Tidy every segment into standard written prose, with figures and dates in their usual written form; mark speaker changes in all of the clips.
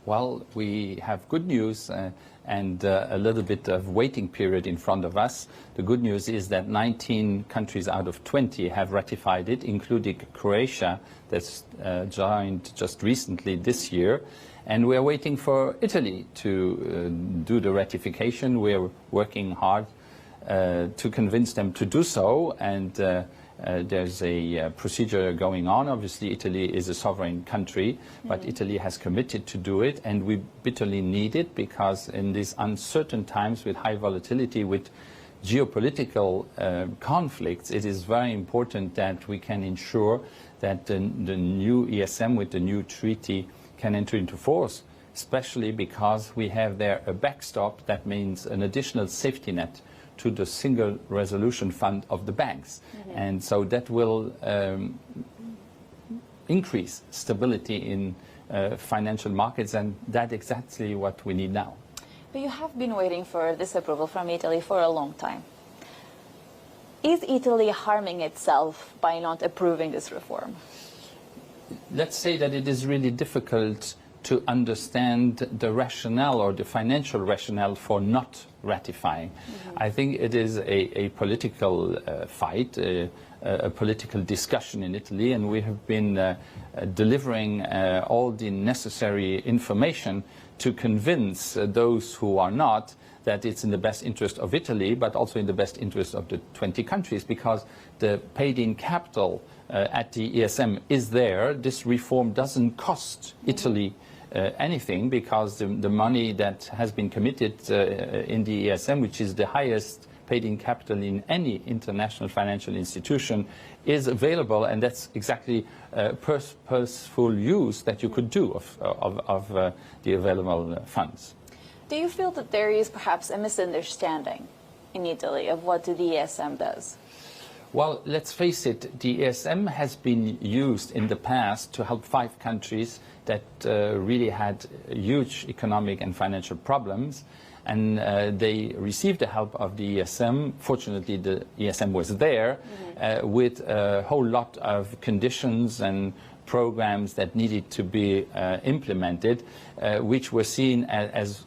Speaker 1: Well, we have good news and a little bit of waiting period in front of us. The good news is that 19 countries out of 20 have ratified it, including Croatia, that's joined just recently this year. And we're waiting for Italy to do the ratification. We're working hard to convince them to do so, and there's a procedure going on. Obviously, Italy is a sovereign country, but Italy has committed to do it, and we bitterly need it because in these uncertain times with high volatility, with geopolitical conflicts, it is very important that we can ensure that the new ESM with the new treaty can enter into force, especially because we have there a backstop. That means an additional safety net to the single resolution fund of the banks. And so that will increase stability in financial markets, and that's exactly what we need now.
Speaker 2: But you have been waiting for this approval from Italy for a long time. Is Italy harming itself by not approving this reform?
Speaker 1: Let's say that it is really difficult to understand the rationale or the financial rationale for not ratifying. I think it is a political fight, a political discussion in Italy, and we have been delivering all the necessary information to convince those who are not that it's in the best interest of Italy, but also in the best interest of the 20 countries, because the paid-in capital at the ESM is there. This reform doesn't cost Italy anything, because the money that has been committed in the ESM, which is the highest paid-in capital in any international financial institution, is available, and that's exactly purposeful use that you could do of the available funds.
Speaker 2: Do you feel that there is perhaps a misunderstanding in Italy of what the ESM does?
Speaker 1: Well, let's face it, the ESM has been used in the past to help 5 countries that really had huge economic and financial problems, and they received the help of the ESM. Fortunately, the ESM was there with a whole lot of conditions and programs that needed to be implemented, which were seen as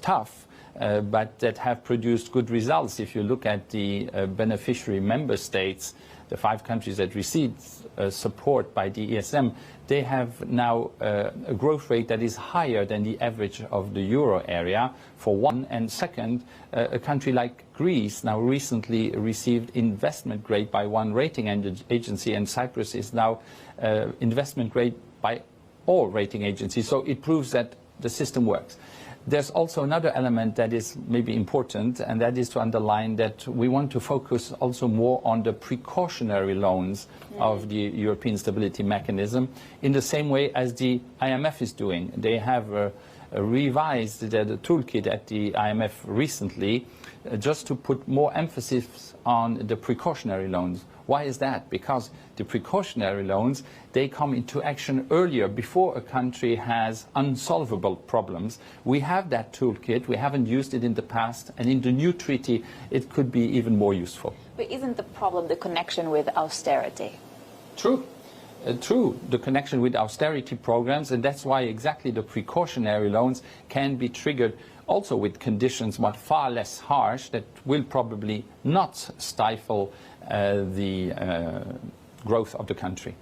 Speaker 1: tough, but that have produced good results. If you look at the beneficiary member states, the 5 countries that received support by the ESM, they have now a growth rate that is higher than the average of the euro area, for one. And second, a country like Greece now recently received investment grade by one rating agency, and Cyprus is now investment grade by all rating agencies. So it proves that the system works. There's also another element that is maybe important, and that is to underline that we want to focus also more on the precautionary loans of the European Stability Mechanism, in the same way as the IMF is doing. They have revised the toolkit at the IMF recently, just to put more emphasis on the precautionary loans. Why is that? Because the precautionary loans, they come into action earlier, before a country has unsolvable problems. We have that toolkit. We haven't used it in the past, and in the new treaty it could be even more useful.
Speaker 2: But isn't the problem the connection with austerity?
Speaker 1: True. True, the connection with austerity programs, and that's why exactly the precautionary loans can be triggered also with conditions but far less harsh, that will probably not stifle the growth of the country.